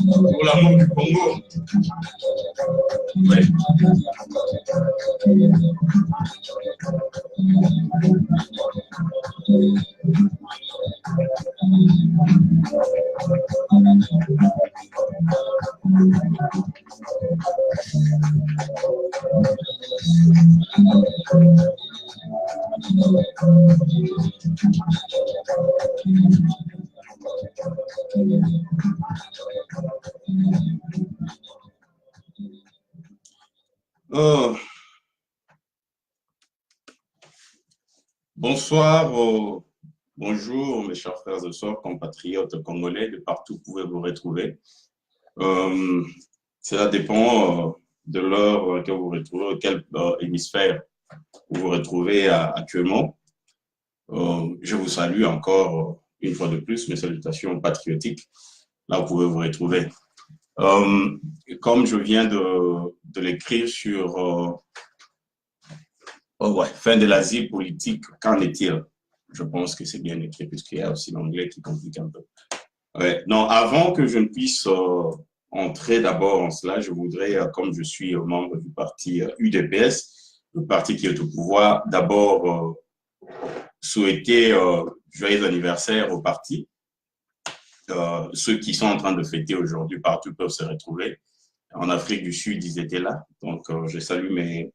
Pour l'amour du Congo. Ouais. Oh. Bonsoir, bonjour mes chers frères et sœurs, compatriotes congolais, de partout où vous pouvez vous retrouver. Cela dépend de l'heure que vous retrouvez, quel hémisphère vous vous retrouvez actuellement. Je vous salue encore une fois de plus, mes salutations patriotiques, là où vous pouvez vous retrouver. Comme je viens de l'écrire sur fin de l'asile politique, qu'en est-il? Je pense que c'est bien écrit, puisqu'il y a aussi l'anglais qui complique un peu. Ouais. Non, avant que je ne puisse entrer d'abord en cela, je voudrais, comme je suis membre du parti UDPS, le parti qui est au pouvoir, d'abord souhaiter joyeux anniversaire au parti. Ceux qui sont en train de fêter aujourd'hui partout peuvent se retrouver. En Afrique du Sud, ils étaient là. Donc, je salue mes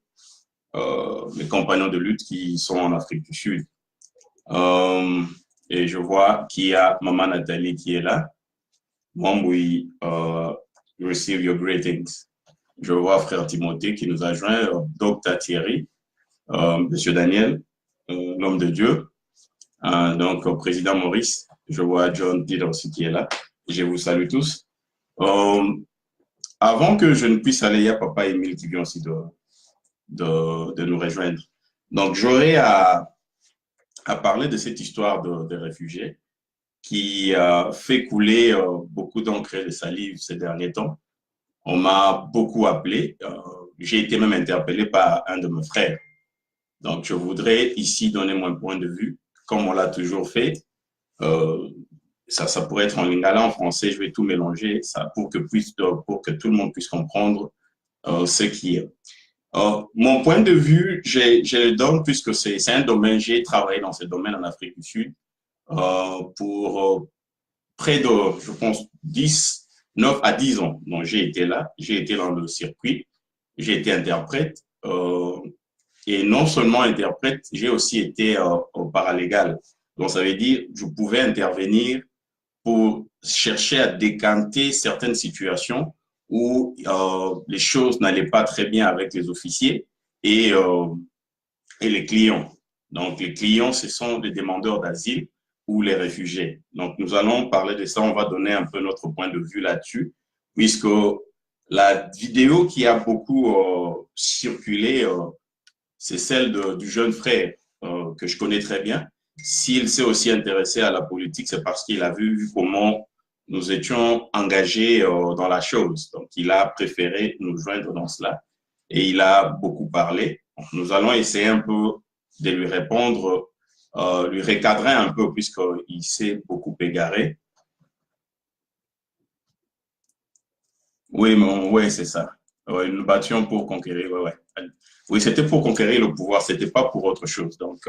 compagnons de lutte qui sont en Afrique du Sud. Et je vois qu'il y a Maman Nathalie qui est là. Mom, we receive your greetings. Je vois Frère Timothée qui nous a joint, Dr Thierry, Monsieur Daniel, l'homme de Dieu. Donc, Président Maurice, je vois John Peter aussi qui est là. Je vous salue tous. Avant que je ne puisse aller, il y a Papa Émile qui vient aussi de nous rejoindre. Donc, j'aurais à parler de cette histoire de réfugiés qui fait couler beaucoup d'encre et de salive ces derniers temps. On m'a beaucoup appelé. J'ai été même interpellé par un de mes frères. Donc, je voudrais ici donner mon point de vue, comme on l'a toujours fait, ça pourrait être en lingala, en français, je vais tout mélanger, ça, pour que tout le monde puisse comprendre ce qui est. Mon point de vue, je le donne puisque c'est un domaine, j'ai travaillé dans ce domaine en Afrique du Sud pour près de, je pense, 9 à 10 ans. Donc, j'ai été là, j'ai été dans le circuit, j'ai été interprète. Et non seulement interprète, j'ai aussi été au paralégal. Donc, ça veut dire je pouvais intervenir pour chercher à décanter certaines situations où les choses n'allaient pas très bien avec les officiers et les clients. Donc, les clients, ce sont les demandeurs d'asile ou les réfugiés. Donc, nous allons parler de ça. On va donner un peu notre point de vue là-dessus, puisque la vidéo qui a beaucoup circulé, c'est celle du jeune frère que je connais très bien. S'il s'est aussi intéressé à la politique, c'est parce qu'il a vu comment nous étions engagés dans la chose. Donc, il a préféré nous joindre dans cela et il a beaucoup parlé. Donc, nous allons essayer un peu de lui répondre, lui recadrer un peu puisqu'il s'est beaucoup égaré. Oui, ouais, c'est ça. Ouais, nous battions pour conquérir. Ouais, ouais. Oui, c'était pour conquérir le pouvoir, c'était pas pour autre chose. Donc,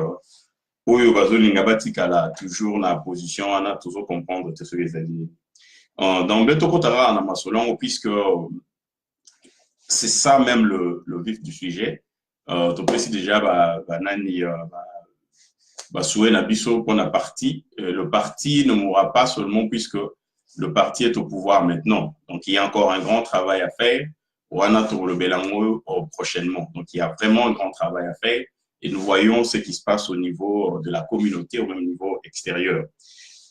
oui, bazolinga batikala toujours na position, on a toujours comprendre ce que les alliés. Donc, le tokotara na masolon, puisque c'est ça même le vif du sujet. Tu peux déjà nani souhait na biso pour la parti. Le parti ne mourra pas seulement puisque le parti est au pouvoir maintenant. Donc, il y a encore un grand travail à faire. Wana pour le Belango prochainement. Donc, il y a vraiment un grand travail à faire et nous voyons ce qui se passe au niveau de la communauté, au même niveau extérieur.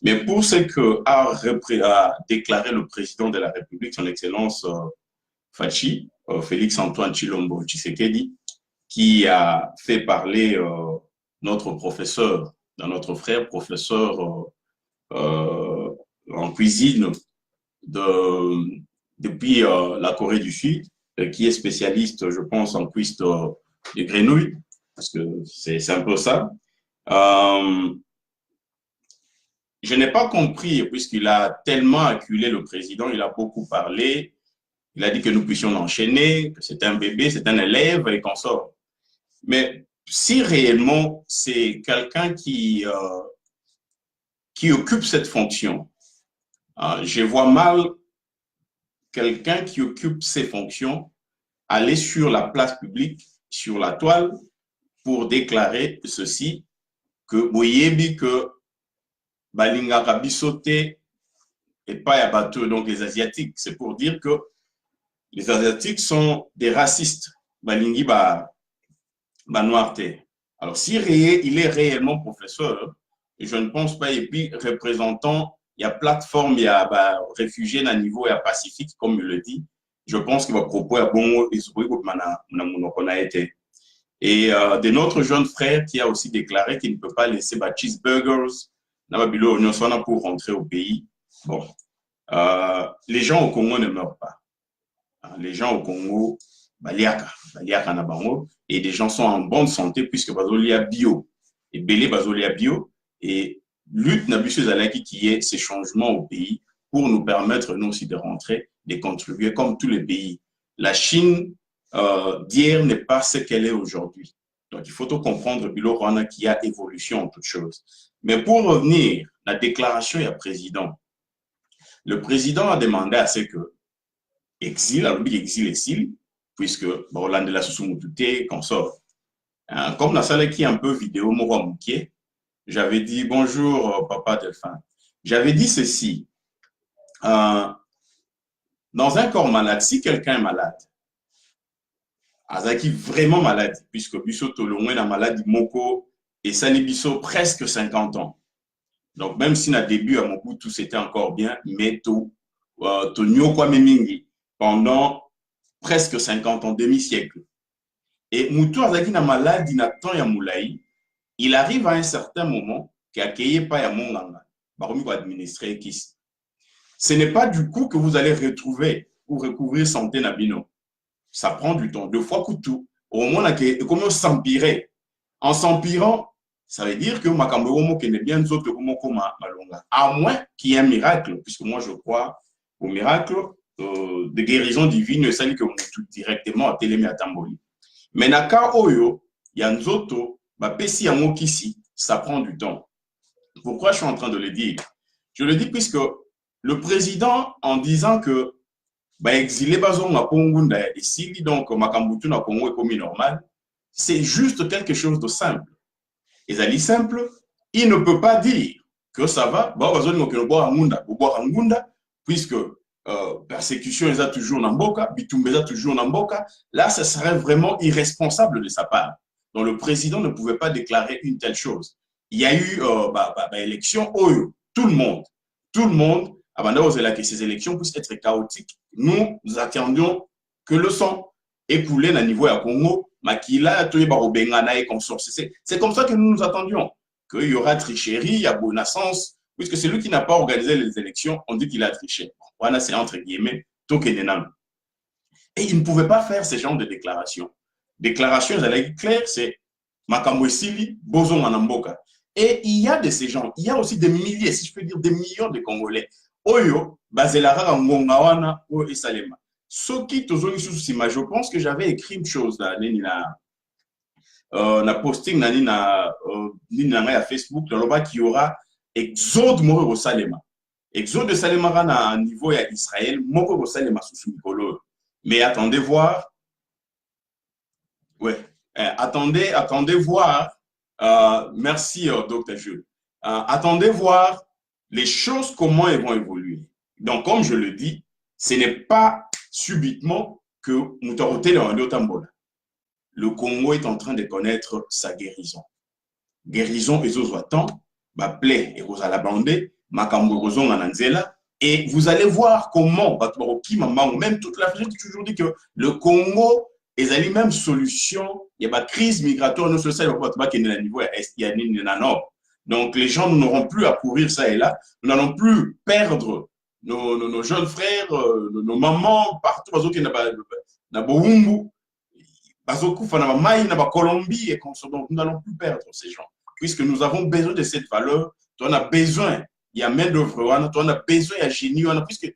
Mais pour ce que a déclaré le président de la République, son Excellence Fachi, Félix Antoine Chilombo Tshisekedi, qui a fait parler notre professeur, notre frère professeur en cuisine depuis la Corée du Sud, qui est spécialiste, je pense, en cuisine de grenouilles, parce que c'est un peu ça. Je n'ai pas compris, puisqu'il a tellement acculé le président, il a beaucoup parlé, il a dit que nous puissions enchaîner, que c'est un bébé, c'est un élève et qu'on sort. Mais si réellement c'est quelqu'un qui occupe cette fonction, je vois mal quelqu'un qui occupe ces fonctions aller sur la place publique, sur la toile, pour déclarer ceci, que boyebi que balingaka bisote et pas ya bateau, donc les Asiatiques. C'est pour dire que les Asiatiques sont des racistes. Balingi ba noirté. Alors, si il est réellement professeur, je ne pense pas, et puis représentant, il y a plateforme, il y a réfugié dans le niveau, il y a Pacifique, comme il le dit, je pense qu'il va proposer à bon, qu'on a été. Et de notre jeune frère qui a aussi déclaré qu'il ne peut pas laisser cheeseburgers pour rentrer au pays. Bon, les gens au Congo ne meurent pas. Les gens au Congo, baliaka na bango, et les gens sont en bonne santé puisque bazolia bio et belé bazolia bio et lutte na biso ezalaki qui est ces changements au pays pour nous permettre nous aussi de rentrer, de contribuer comme tous les pays. La Chine d'hier n'est pas ce qu'elle est aujourd'hui. Donc il faut tout comprendre bilo rwana qui a évolution en toute chose. Mais pour revenir la déclaration du président, le président a demandé à ce que exil, alors exil, puisque Hollande la sous-moutouté, qu'on sort. Comme la salle qui est un peu vidéo, moi, j'avais dit bonjour, papa Delphin. J'avais dit ceci. Dans un corps malade, si quelqu'un est malade, Azaki vraiment malade, puisque Bisso Tolongwe na maladie Moko et Sani Bisso presque 50 ans. Donc, même si na début à Moku, tout c'était encore bien, mais tout, Nyokwa Memingi, pendant presque 50 ans, demi-siècle. Et Moutou Azaki na maladie na temps ya moulaï, il arrive à un certain moment qu'accueillez pas ya monganga, baromi ko administrer kisi. Ce n'est pas du coup que vous allez retrouver ou recouvrir santé nabino. Ça prend du temps. Deux fois couteau. Au moins, comment s'empirer. En s'empirant, Ça veut dire que makambo yomo kende bien nzoto komoko malonga. À moins qu'il y ait un miracle, puisque moi je crois au miracle de guérison divine, ça dit que tout directement à Télémé à Tamboli. Mais naka oyo, ya nzoto, ba pesi yango kisi, ça prend du temps. Pourquoi je suis en train de le dire? Je le dis puisque le président, en disant que bah, exilé bazonga pongunda et sili donc makambutu na Congo est comme normal, c'est juste quelque chose de simple. Et ça dit simple, il ne peut pas dire que ça va, bah bazonga que boire ngunda, puisque persécution est toujours namboka, bitumbe est toujours namboka. Là, ça serait vraiment irresponsable de sa part. Donc le président ne pouvait pas déclarer une telle chose. Il y a eu élection, tout le monde, avant que ces élections puissent être chaotiques, nous attendions que le sang écoulé à niveau à Congo, Makila, Bengana et consorts. C'est comme ça que nous nous attendions, qu'il y aura tricherie, il y a Bonassance, puisque c'est lui qui n'a pas organisé les élections, on dit qu'il a triché. Voilà, c'est entre guillemets, Tokenenam. Et il ne pouvait pas faire ce genre de déclaration. Déclaration, elle est claire, c'est Makambo Sili, Bozo Manamboka. Et il y a de ces gens, il y a aussi des milliers, si je peux dire des millions de Congolais. Oyo, Bazelara, Ngongawana, O et Salema. Soki Tozoni Susima, je pense que j'avais écrit une chose là, na posting na Facebook, dans qu'il y aura Exode Moro au Salema. Exode de Salema à un niveau à Israël, Moko au Salema sous Mikolo. Mais attendez voir. Ouais. Attendez voir. Merci, Dr. Jules. Attendez voir les choses, comment elles vont évoluer. Donc, comme je le dis, ce n'est pas subitement que Moutoroté le Tambola. Le Congo est en train de connaître sa guérison. Guérison, et zozoatan, plaie et rosala bandé, makambo rozon ananzela. Et vous allez voir comment, même toute l'Afrique a toujours dit que le Congo est la même solution. Il y a une crise migratoire, nous sommes à niveau nord. Donc les gens n'auront plus à courir ça et là. Nous n'allons plus perdre nos jeunes frères, nos mamans, partout. Colombie et donc nous n'allons plus perdre ces gens. Puisque nous avons besoin de cette valeur, on a besoin. Il y a main d'œuvre, on a besoin, il y a génie, puisque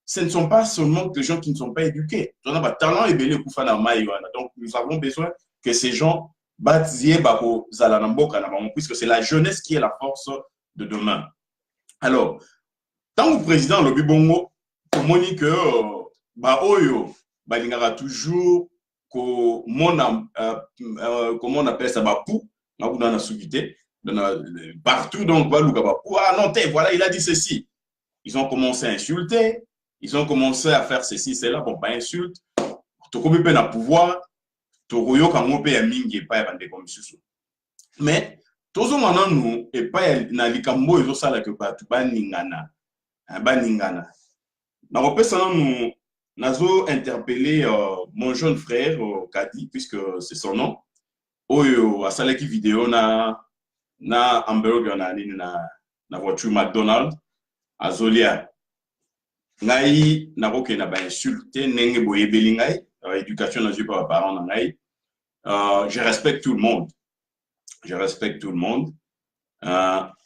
ce ne sont pas seulement des gens qui ne sont pas éduqués. On a talent et belé donc nous avons besoin que ces gens puisque c'est la jeunesse qui est la force de demain. Alors, tant que président Lobi Bongo, pour moi, que Oyo, toujours comment on appelle ça, Bapou, dans la subité. Partout, donc, voilà, il a dit ceci. Ils ont commencé à insulter, ils ont commencé à faire ceci, cela, bon, pas insulte. Tokobi pe na pouvoir, Tokoyo kango pe ya mingi et pas ya bande comme susu. Mais, tozo maintenant nous, et pas na likambo, ils ont ça là que pas tout baningana. Baningana. Na repesa nous, nazo interpellé mon jeune frère, Kadi, puisque c'est son nom. Oyo, a salaki vidéo na hamburger na voiture McDonald's azolia ngai nakoke na ba insulter nenge boyebeli ngai éducation na pas par parents na ngai je respecte tout le monde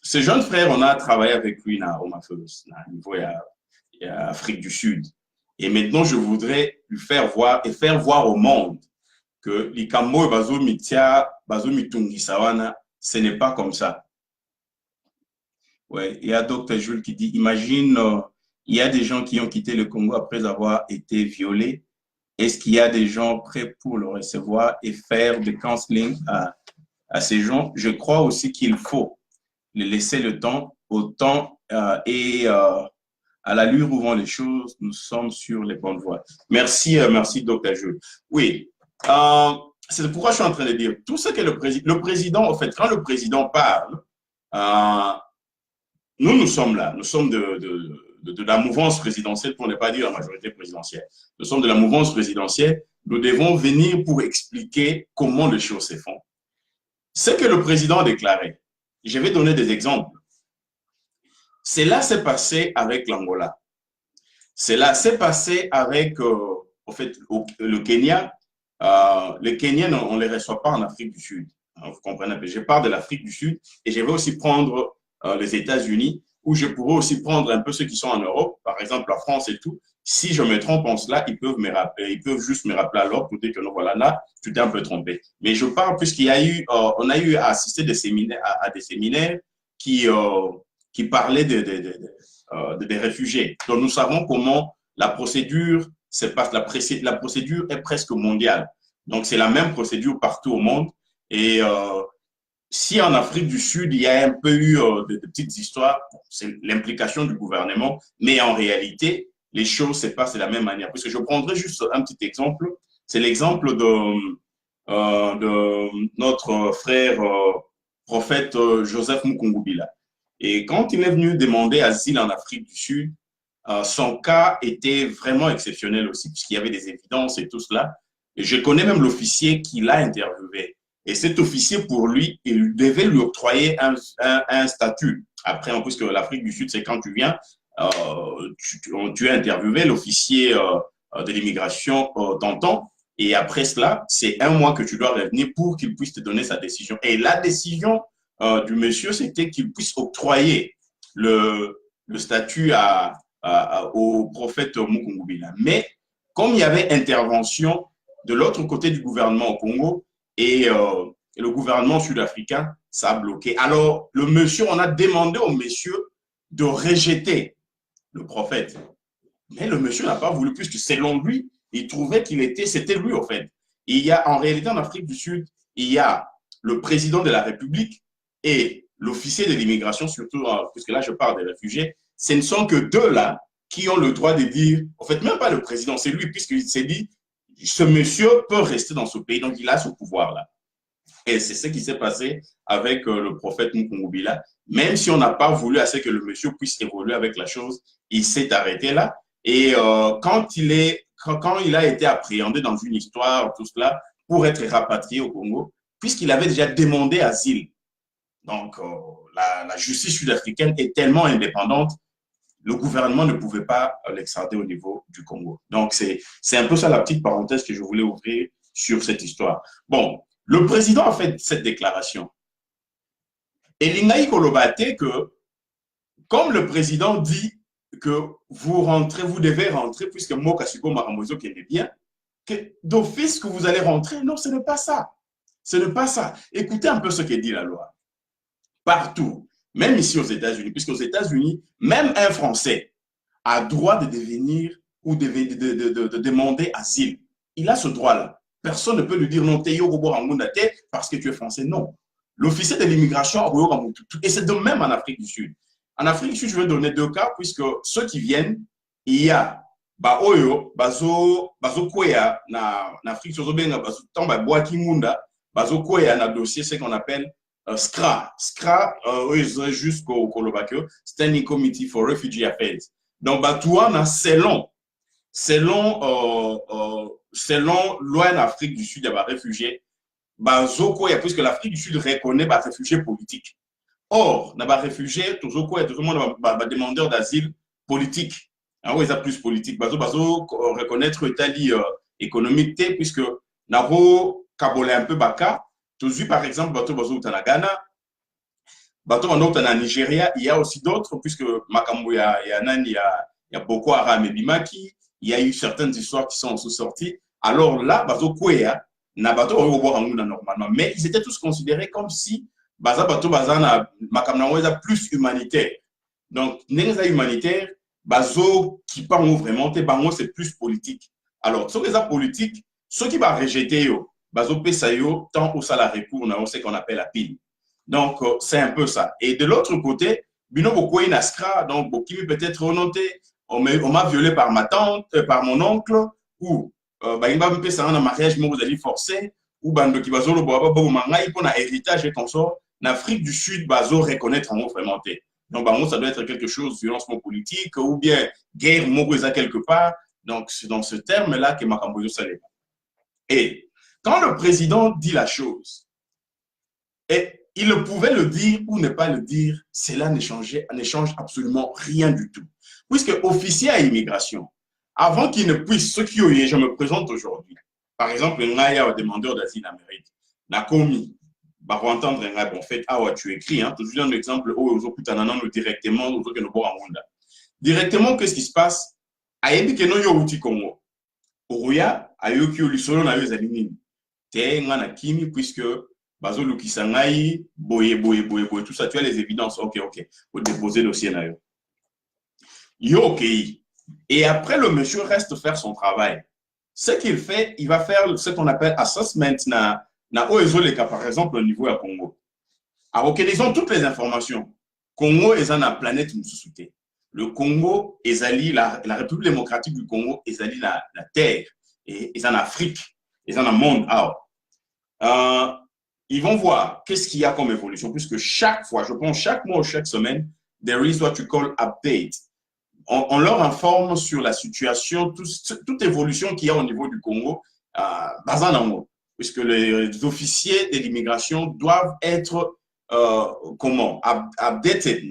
ce jeune frère on a travaillé avec lui na Omafeus na niveau ya Afrique du Sud et maintenant je voudrais lui faire voir et faire voir au monde que likambo bazomitungisa wana ce n'est pas comme ça. Ouais, il y a Dr. Jules qui dit, imagine, il y a des gens qui ont quitté le Congo après avoir été violés. Est-ce qu'il y a des gens prêts pour le recevoir et faire des counseling à ces gens? Je crois aussi qu'il faut les laisser le temps, et à l'allure où vont les choses, nous sommes sur les bonnes voies. Merci, merci Dr. Jules. Oui, c'est pourquoi je suis en train de dire tout ce que le président, en fait, quand le président parle, nous sommes là, nous sommes de la mouvance présidentielle, pour ne pas dire la majorité présidentielle. Nous sommes de la mouvance présidentielle, nous devons venir pour expliquer comment les choses se font. Ce que le président a déclaré, je vais donner des exemples. Cela s'est passé avec l'Angola. Cela s'est passé avec, en fait, le Kenya. Les Kenyans, on ne les reçoit pas en Afrique du Sud. Vous comprenez un peu. Je pars de l'Afrique du Sud et je vais aussi prendre les États-Unis, où je pourrais aussi prendre un peu ceux qui sont en Europe, par exemple la France et tout. Si je me trompe en cela, ils peuvent me rappeler, ils peuvent juste me rappeler à l'ordre pour dire que non, voilà, là, tu t'es un peu trompé. Mais je parle puisqu'il y a eu, on a eu à assister des séminaires, à des séminaires qui parlaient des réfugiés. Donc, nous savons comment la procédure se passe. La procédure est presque mondiale. Donc, c'est la même procédure partout au monde. Et si en Afrique du Sud, il y a un peu eu de petites histoires, c'est l'implication du gouvernement, mais en réalité, les choses se passent de la même manière. Parce que je prendrai juste un petit exemple. C'est l'exemple de notre frère prophète Joseph Mukungubila. Et quand il est venu demander asile en Afrique du Sud, son cas était vraiment exceptionnel aussi, puisqu'il y avait des évidences et tout cela. Et je connais même l'officier qui l'a interviewé. Et cet officier, pour lui, il devait lui octroyer un statut. Après, en plus que l'Afrique du Sud, c'est quand tu viens, tu es interviewé, l'officier de l'immigration t'entend. Et après cela, c'est 1 mois que tu dois revenir pour qu'il puisse te donner sa décision. Et la décision du monsieur, c'était qu'il puisse octroyer le statut au prophète Mukungubila. Mais comme il y avait intervention de l'autre côté du gouvernement au Congo et le gouvernement sud-africain, ça a bloqué. Alors, le monsieur, on a demandé au monsieur de rejeter le prophète. Mais le monsieur n'a pas voulu, puisque selon lui, il trouvait c'était lui, en fait. Il y a, en réalité, en Afrique du Sud, il y a le président de la République et l'officier de l'immigration, surtout, puisque là, je parle des réfugiés. Ce ne sont que deux là qui ont le droit de dire, en fait, même pas le président, c'est lui, puisqu'il s'est dit, ce monsieur peut rester dans ce pays, donc il a ce pouvoir-là. Et c'est ce qui s'est passé avec le prophète Mukungubila. Même si on n'a pas voulu assez que le monsieur puisse évoluer avec la chose, il s'est arrêté là. Et quand il a été appréhendé dans une histoire, tout cela, pour être rapatrié au Congo, puisqu'il avait déjà demandé asile. Donc, la justice sud-africaine est tellement indépendante, le gouvernement ne pouvait pas l'extrader au niveau du Congo. Donc, c'est un peu ça la petite parenthèse que je voulais ouvrir sur cette histoire. Bon, le président a fait cette déclaration. Et Lingaï Kolobate, que comme le président dit que vous devez rentrer, puisque Moka Suko Maramozo qui est bien, que d'office que vous allez rentrer, non, ce n'est pas ça. Ce n'est pas ça. Écoutez un peu ce que dit la loi. Partout, même ici aux États-Unis, puisqu'aux États-Unis, même un Français a droit de devenir ou de demander asile. Il a ce droit-là. Personne ne peut lui dire non, parce que tu es français. Non. L'officier de l'immigration, et c'est de même en Afrique du Sud. En Afrique du Sud, je vais donner 2 cas, puisque ceux qui viennent, il y a Baoyo, Bazo Kwea, na Afrique du Sud, Bazo Tamba Boakimunda, Bazo Kwea, na dossier, ce qu'on appelle SCRA. SCRA, jusqu'au Kolobakio, Standing Committee for Refugee Affairs. Donc, Batouana, selon loi en Afrique du Sud, il y a des réfugiés, puisque l'Afrique du Sud reconnaît des réfugiés politiques. Or, il y a des réfugiés, tout le monde a des demandeurs d'asile politiques. Oui, ils ont plus politique. Reconnaître l'Italie économique, puisque Naro, Kabole un peu Baka, toujours par exemple, Bato Bazo au Ghana, Bato au Nigeria, il y a aussi d'autres, puisque Makambo, il y a Boko Haram et Bimaki, il y a eu certaines histoires qui sont sorties. Alors là, Bazo Kwea, normalement, mais ils étaient tous considérés comme si Baza Bato Bazana Makamna plus humanitaire. Donc, n'est-ce humanitaire, Bazo qui parle vraiment, c'est plus politique. Alors, ceux qui sont politiques, ceux qui vont rejeter, Bazo Pesayo, tant au salarié pour, on a ce qu'on appelle la pile. Donc, c'est un peu ça. Et de l'autre côté, Bino Boko Inaskra, donc Bokimi peut-être remonté, on m'a violé par ma tante, par mon oncle, ou il va me faire un mariage, mais vous allez forcer, ou bando qui va zolo boaba bobo mangai pour un héritage et consort. En Afrique du Sud, bazo reconnaître en vraiment. Donc, ça doit être quelque chose, violence politique, ou bien guerre mogoza quelque part. Donc, c'est dans ce terme-là que Makamboyo s'allait. Et quand le président dit la chose, et il pouvait le dire ou ne pas le dire, cela ne change absolument rien du tout. Puisque officier à immigration, avant qu'il ne puisse, ce qui je me présente aujourd'hui, par exemple, un demandeur d'asile en Amérique, n'a commis, bah, pour entendre, bon, en fait, ah ouais, tu écris, hein, toujours un exemple, oh, directement, directement, qu'est-ce qui se passe? Ayebi que non yo uti Congo. Oruya, ayoki olisolo na yo ezalini. Te ngana kimi, puisque bazo lukisangai, boye, tout ça, tu as les évidences. Ok, faut déposer le dossier na yo. Yo, ok. Et après, le monsieur reste faire son travail. Ce qu'il fait, il va faire ce qu'on appelle assessment na OESOLECA, par exemple, au niveau à Congo. Alors, ils ont toutes les informations. Congo est dans la planète Moussouté. Le Congo est la République démocratique du Congo est la terre. Et est en Afrique. Est dans le monde. Alors, ils vont voir qu'est-ce qu'il y a comme évolution, puisque chaque fois, je pense chaque mois ou chaque semaine, there is what you call update. On leur informe sur la situation, toute évolution qu'il y a au niveau du Congo, puisque les officiers de l'immigration doivent être updated,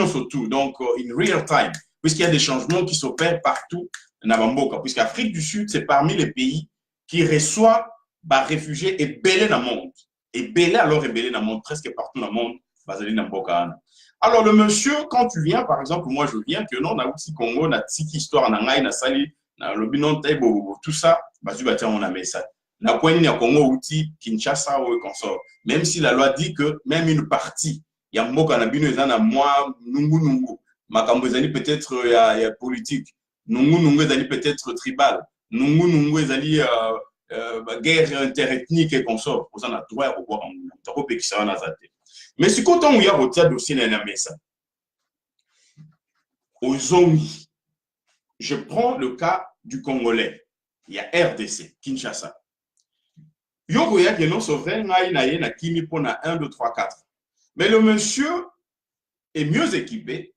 surtout, donc in real time, puisqu'il y a des changements qui s'opèrent partout dans Bamboka, puisqu'Afrique du Sud, c'est parmi les pays qui reçoivent des réfugiés et belés dans le monde. Et belés alors et belés dans le monde, presque partout dans le monde, basali dans Bamboka. Alors, le monsieur, quand tu viens, par exemple, moi je viens, que non, on a aussi Congo, on a Tiki Histoire, on a na Sali, on a le binon tout ça, on a mis ça. On a Congo, outil, Kinshasa, ou consort. Même si la loi dit que même une partie, il y a Mboka, il y a moi, Nungu, Makambozani peut-être il y a politique, Nungu, peut-être tribal, Nungu, guerre interethnique et consort. On a droit à voir en mais si quand on y a un dossier dans la mesa, aux Zongi, je prends le cas du Congolais. Il y a RDC, Kinshasa. Yoko ya que non souverain na kimi pona 1, 2, 3, 4. Mais le monsieur est mieux équipé.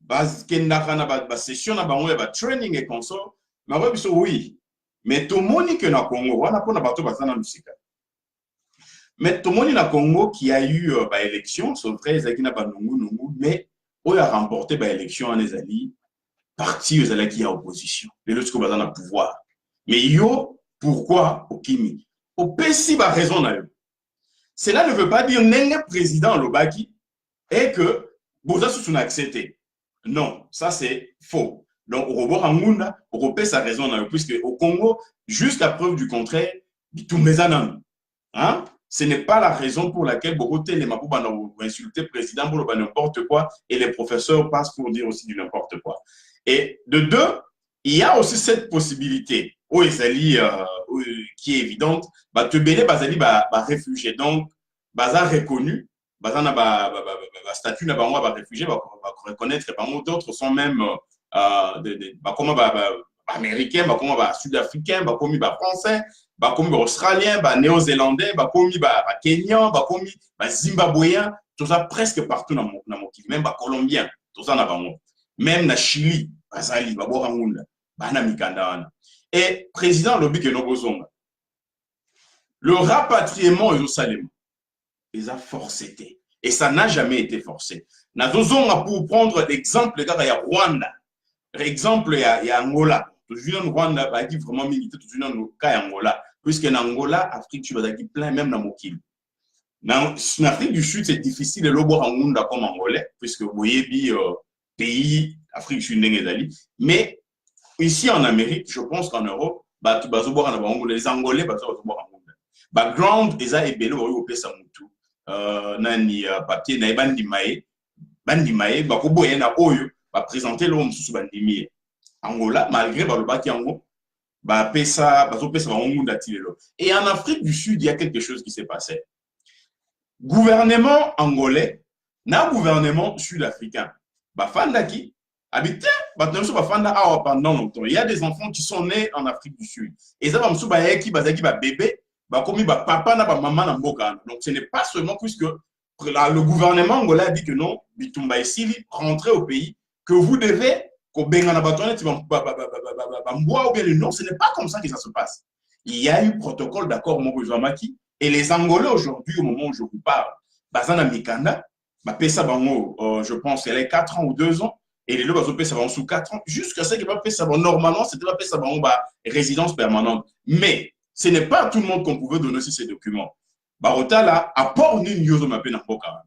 Base kendaka na ba session na bango ba training et consort. Mais oui. Mais tout le monde que na Congo, wana pona bato bazana musika. Mais tout le monde na Congo qui a eu l'élection, sauf vrai, mais on a remporté l'élection en Ezali, parti aux qui a opposition. Les autres qui ont le pouvoir. Mais yo, pourquoi au Kimi? Au PSI, a raison. Cela ne veut pas dire que président Lobaki et que Boza Sousouna accepté. Non, ça c'est faux. Donc, au Robert Angunda, au Robert sa raison, puisque au Congo, jusqu'à preuve du contraire, tout mes hein? Ce n'est pas la raison pour laquelle Bogoté les Mabouba ont insulté le président pour le n'importe quoi et les professeurs passent pour dire aussi du n'importe quoi. Et de deux, il y a aussi cette possibilité au Ezali qui est évidente, te béné Bazali réfugié. Donc, Baza reconnu, Baza na statut na bango réfugié, reconnaître d'autres sont même comment américains, comment sud-africains, comment français, comme australien, néo-zélandais, comme kenyan, comme zimbabwéen, tout ça presque partout dans mon pays, même colombien, tout ça même na Chili, bazali, et président Lobi Kenobozonga, le rapatriement est au Salem, ils ont forcé, et ça n'a jamais été forcé. Pour prendre l'exemple, il y a Rwanda, exemple, il y a Angola. Toujours en Rwanda, il y a vraiment milité, toujours dans le cas Angola. Puisque en Angola, Afrique, tu vas plein, même dans Mokil. En Afrique du Sud, c'est difficile de le voir en Rwanda comme Angolais, puisque vous voyez, pays, Afrique du Sud, mais ici en Amérique, je pense qu'en Europe, tu vas voir en Angola, les Angolais, tu vas voir en Angola. Background, ils ont été au Pesamutu. Nani papier, na Bandimae, Bakobo, na Oyo, va présenter l'homme sous Bandimie. Angola, malgré le baki Ango, et en Afrique du Sud, il y a quelque chose qui s'est passé. Gouvernement angolais, na gouvernement sud-africain. Bafandaki, habité, pendant longtemps. Il y a des enfants qui sont nés en Afrique du Sud. Et ça va me bébé, papa na maman na mboka. Donc ce n'est pas seulement puisque le gouvernement angolais a dit que non, Bitumba Esili, rentrez au pays, que vous devez non, ce n'est pas comme ça que ça se passe. Il y a eu protocole d'accord Mokuzwamaki et les Angolais aujourd'hui, au moment où je vous parle, Bazana Mikanda, je pense qu'elle a 4 ans ou 2 ans, et les deux sont sous 4 ans, jusqu'à ce que normalement, c'était pas résidence permanente. Mais ce n'est pas à tout le monde qu'on pouvait donner ces documents. Barota là, apport ni yozo mape na mboka.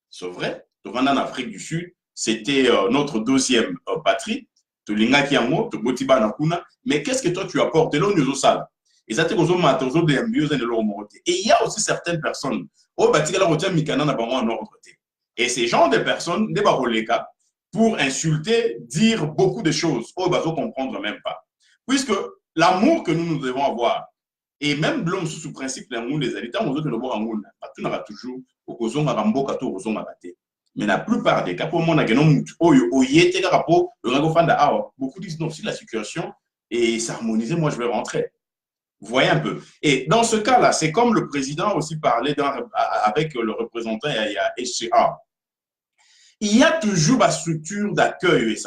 C'est vrai, en Afrique du Sud, c'était notre deuxième patrie. Tolinga kiango, to botiba na kuna, mais qu'est-ce que toi tu apportes? Là, nous sala. Et ça te cause mato zo de ambiosa de l'oromorote. Et il y a aussi certaines personnes, oh batika la rotia mikana na bango en ordre. Et ces genres de personnes, des baroleka, pour insulter, dire beaucoup de choses, oh bazo comprendre même pas. Puisque l'amour que nous devons avoir, et même l'homme sous principe l'amour des alliés, tant que nous avons amour, tout n'aura toujours au cozon à rambo kato au cozon à raté. Mais la plupart des cas, pour moi, beaucoup disent non, si la situation est s'harmoniser, moi je vais rentrer. Vous voyez un peu. Et dans ce cas-là, c'est comme le président aussi parlait avec le représentant SCA. Il y a toujours la structure d'accueil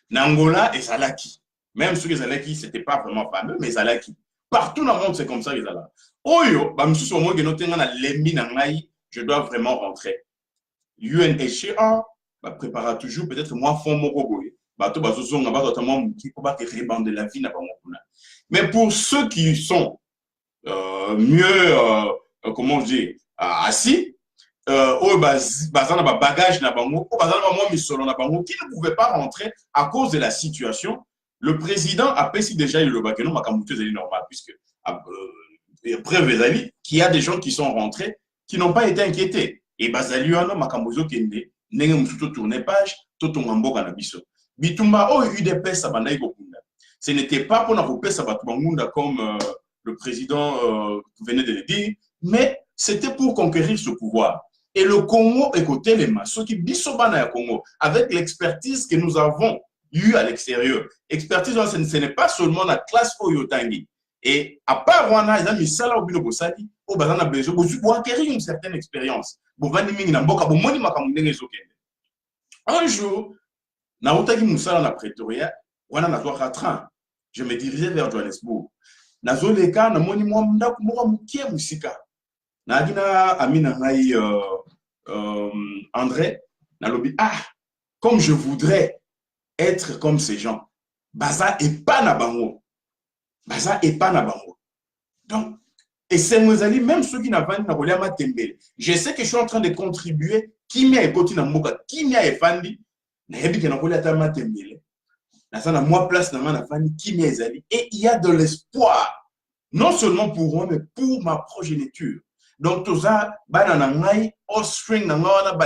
Nangola et Salaki. Même ceux qui Salaki, ce n'était pas vraiment fameux, mais Salaki. Partout dans le monde, c'est comme ça, les Salaki. Oyo, je dois vraiment rentrer. UNHCR prépare toujours peut-être moi fond mais pour ceux qui sont mieux comment dire assis bagage qui ne pouvaient pas rentrer à cause de la situation, le président a précisé déjà le baguette normal puisque preuve qu'il y a des gens qui sont rentrés qui n'ont pas été inquiétés. Et Bazaliano Makambozo Kende, Nenge Musuto tourné page, Toto Mamboka Nabiso. Bitumba, oh, UDPS Sabandaï Gokunda. Ce n'était pas pour n'avoir Sabatubangunda comme le président venait de le dire, mais c'était pour conquérir ce pouvoir. Et le Congo est côté les masses, ceux qui bisobana Congo, avec l'expertise que nous avons eue à l'extérieur. Expertise, ce n'est pas seulement la classe Oyotangi. Et à part Rwanda, ils ont mis ça là au Bino Bossadi, au Bazana Bezo, pour acquérir une certaine expérience. Un jour, Naotaki Moussala na Pretoria, Wana na train. Je me dirigeais vers Johannesburg. Nazo leka na moni mwa ndaku mwa mukie musika. Na agina amina ngai André na lobi comme je voudrais être comme ces gens. Baza et pas na bango. Baza et pas na bango. Donc et c'est Mozali, même ceux qui n'ont pas de je sais que je suis en train de contribuer. Qui m'a écouté dans mon cas, qui m'a effandi, n'a pas de moi place dans ma famille, qui m'a ezali. Et il y a de l'espoir, non seulement pour moi, mais pour ma progéniture. Donc, tout ça, bananangai, offspring,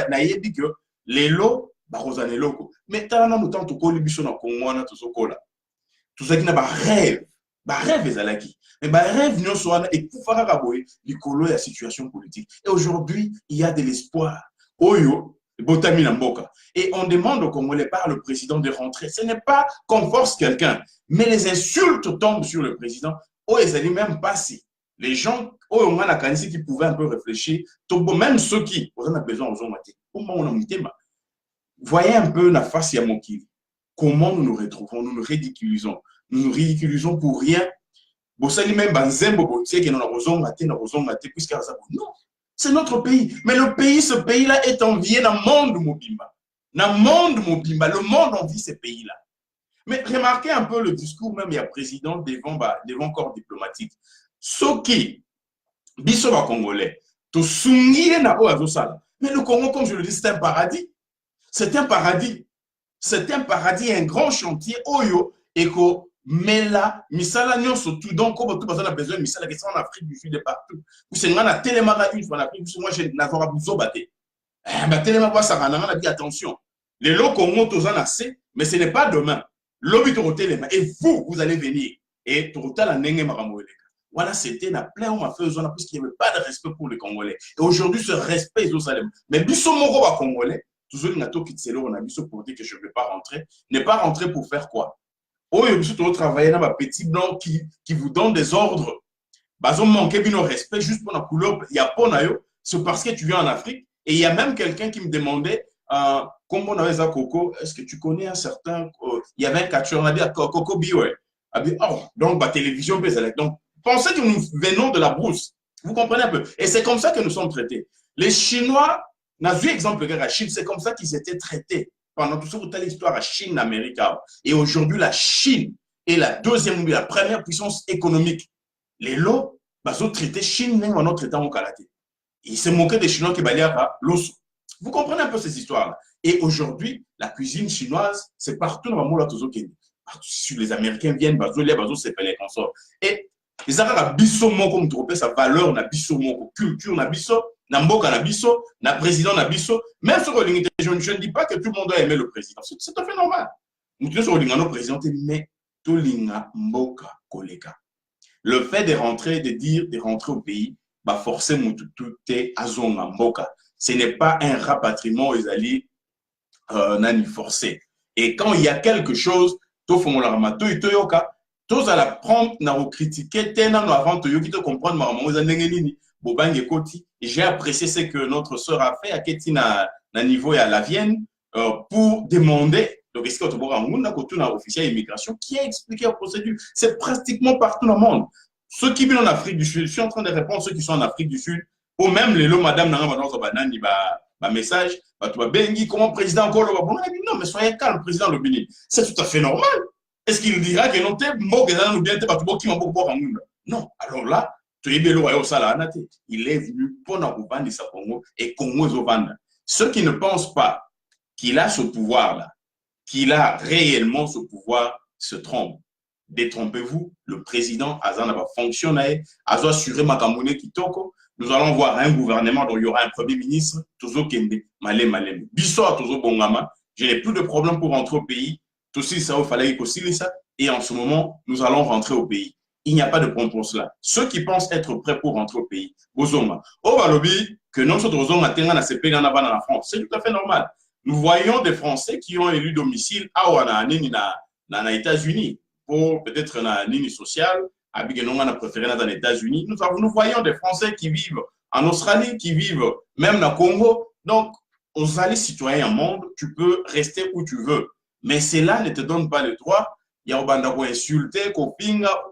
nayebi que les lots, barosane loko. Mais t'as un autant tout coller bichon na Congo, tout ça cola. Tout ça qui n'a pas rêve. Bah rêve ezalaki mais bah rêve nous soit et pour faire raboyer l'écolo et la situation politique et aujourd'hui il y a de l'espoir oyo botami na mboka et on demande au Congolais par le président de rentrer. Ce n'est pas qu'on force quelqu'un mais les insultes tombent sur le président oh ezali même passé les gens oyo ngana kanisi qui pouvaient un peu réfléchir même ceux qui on a besoin aux hommes comment on a mutema voyez un peu la face ya mokili comment nous nous retrouvons nous nous ridiculisons. Nous nous ridiculisons pour rien. Non, c'est notre pays. Mais le pays, ce pays-là est envié dans le monde Mobimba. Dans le monde Mobimba, le monde envie ce pays-là. Mais remarquez un peu le discours même, il y a président devant corps diplomatique. Ce qui, bisoba congolais, to sungiye na o azosala. Mais le Congo, comme je le dis, c'est un paradis. C'est un paradis. C'est un paradis, un grand chantier. Oyo, eko, mais là, misala nyonso tout donc comme tout besoin de misala qui sont en Afrique du Sud et partout. Vous savez, on a tellement une fois en Afrique, moi j'ai n'avoir besoin battre. Tellement ça on a dit attention. Les lots Congo tous en assez, mais ce n'est pas demain. L'obit au téléma et vous allez venir et total la nenge maramoueleka. Voilà, c'était la pleine on m'a fait zone parce qu'il n'y avait pas de respect pour les Congolais. Et aujourd'hui ce respect est au Salem. Mais biso moko wa Congolais, toujours nato kitselo on a biso pour dire que je ne vais pas rentrer, n'est pas rentrer pour faire quoi? Oh, il y a travailler dans ma petite blanc qui vous donne des ordres. Ils ont manqué de respect juste pour la couleur. Il y a pas c'est parce que tu viens en Afrique. Et il y a même quelqu'un qui me demandait comment on avait ça, Coco. Est-ce que tu connais un certain. Il y avait un catcheur, on a dit Coco Biwe. Oh, donc, la télévision, donc, pensez que nous venons de la brousse. Vous comprenez un peu. Et c'est comme ça que nous sommes traités. Les Chinois, on a vu exemple de la Chine, c'est comme ça qu'ils étaient traités. Pendant tout ça, vous avez l'histoire à Chine, Amérique. Et aujourd'hui, la Chine est la première puissance économique. Les lots, bazo traité Chine, mais on a traité en Kalaté. Il s'est moqué des Chinois qui balayaient à l'osso. Vous comprenez un peu ces histoires-là. Et aujourd'hui, la cuisine chinoise, c'est partout dans le monde, sur les Américains viennent, bazo c'est les consorts. Et les Arabes, bisso comme tu sa valeur, na bisso moko, culture, na bisso, na mboka, na bisso, na président, na bisso. Même sur le je ne dis pas que tout le monde doit aimer le président. C'est tout à fait normal. Nous sommes sur le président, mais tout l'inga mboka koleka. Le fait de rentrer, de rentrer au pays, bah forcément tout est azonga mboka. Ce n'est pas un rapatriement aux alliés nani forcé. Et quand il y a quelque chose, to fomolarama to itoyoka, tous à la prendre na critiquer tellement avant to yoki to comprendre maman aux nini bobange koti. J'ai apprécié ce que notre sœur a fait à Ketina na niveau à la Vienne pour demander. Donc, est-ce que tu as un officier d'immigration qui a expliqué la procédure? C'est pratiquement partout dans le monde. Ceux qui vivent en Afrique du Sud, je suis en train de répondre ceux qui sont en Afrique du Sud, ou même les lots, madame, message, comment président encore le non, mais soyez calme, président le Bénin. C'est tout à fait normal. Est-ce qu'il dira que non, non, alors là, il est venu pour nous sa Congo et Congo ceux qui ne pensent pas qu'il a ce pouvoir-là, qu'il a réellement ce pouvoir, se trompe. Détrompez-vous, le président Azan va fonctionner, Azan assuré Makamune Kitoko. Nous allons voir un gouvernement dont il y aura un premier ministre, Tozo Kende, Malé Malé. Bisso à Tozo Bongama, je n'ai plus de problème pour rentrer au pays. Tout ça, il fallait que ça. Et en ce moment, nous allons rentrer au pays. Il n'y a pas de problème pour cela. Ceux qui pensent être prêts pour rentrer au pays, Bozoma. Au Balobi, que non, ce Bozoma Tenga n'a CP dans la France, c'est tout à fait normal. Nous voyons des Français qui ont élu domicile à Ouanani, dans les États-Unis, pour peut-être dans ligne sociale, à Bigenon, a préféré dans les États-Unis. Nous voyons des Français qui vivent en Australie, qui vivent même dans le Congo. Donc, aux alliés citoyens au monde, tu peux rester où tu veux. Mais cela ne te donne pas le droit. Il y a un insulter,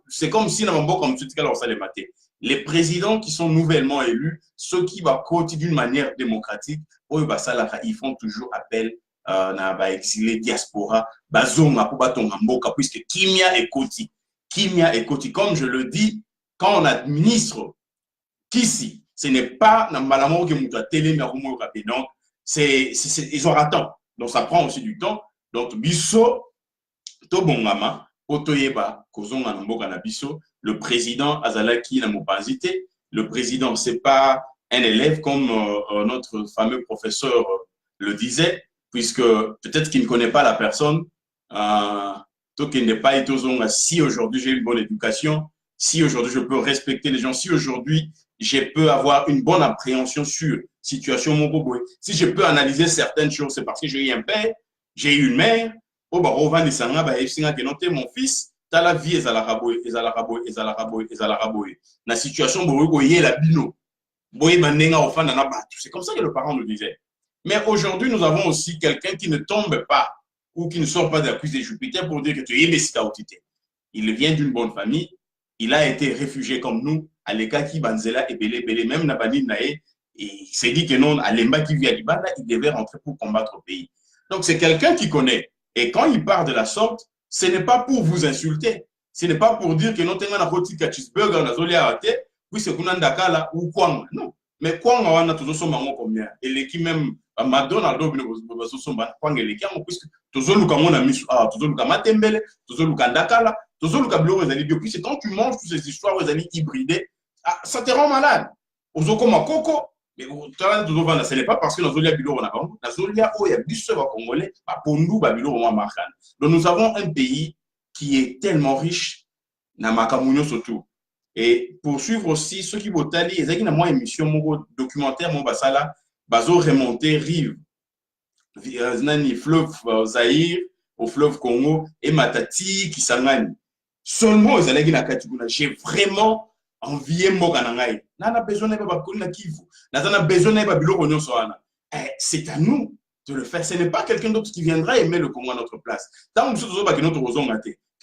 c'est comme si dans mon comme tu dis les présidents qui sont nouvellement élus, ceux qui vont continuer d'une manière démocratique, ils font toujours appel à exilé diaspora, puisque Kimia et Koti. Kimia et Koti, comme je le dis, quand on administre qu'ici, ce n'est pas dans Malamo qui m'a télé, donc ils ont rattant. Donc ça prend aussi du temps. Donc, biso, Tobongama, Otoyeba, Kozonga Namboka Nabiso, le président Azalaki Namopazité. Le président, ce n'est pas un élève comme notre fameux professeur le disait, puisque peut-être qu'il ne connaît pas la personne. Si aujourd'hui j'ai une bonne éducation, si aujourd'hui je peux respecter les gens, si aujourd'hui je peux avoir une bonne appréhension sur la situation Moboboy, si je peux analyser certaines choses, c'est parce que j'ai eu un père, j'ai eu une mère. Mon fils, t'as la vie, la situation, c'est comme ça que le parent nous disait. Mais aujourd'hui, nous avons aussi quelqu'un qui ne tombe pas ou qui ne sort pas de la cuisse de Jupiter pour dire que tu es Messikaotité. Il vient d'une bonne famille, il a été réfugié comme nous, à l'Ekaki, Banzela et Belé, même Nabani Nae, et il s'est dit que non, à Lemba qui vit à Libanda, il devait rentrer pour combattre au pays. Donc c'est quelqu'un qui connaît. Et quand il part de la sorte, ce n'est pas pour vous insulter. Ce n'est pas pour dire que non, tu as un rôti cheeseburger, on a zolé arrêté, puis c'est qu'on a un ou quoi. Non. Mais quoi, on a toujours son maman combien. Et l'équipe même, McDonald's, puisque toujours le camon a mis, toujours le camatembele, toujours le candakala, toujours le cablo, puis c'est quand tu manges toutes ces histoires, les amis hybridés, ça te rend malade. Aux comme à coco. Ce n'est pas parce que nous avons Congolais, donc nous avons un pays qui est tellement riche, surtout. Et pour suivre aussi ceux qui vont aller, ils ont une émission documentaire, remonter rive, fleuve Zaïre, au fleuve Congo, et Matati, Kisangani. Seulement, j'ai vraiment envié Moganangaï. Nana besoin de c'est à nous de le faire. Ce n'est pas quelqu'un d'autre qui viendra aimer le Congo à notre place. Tant que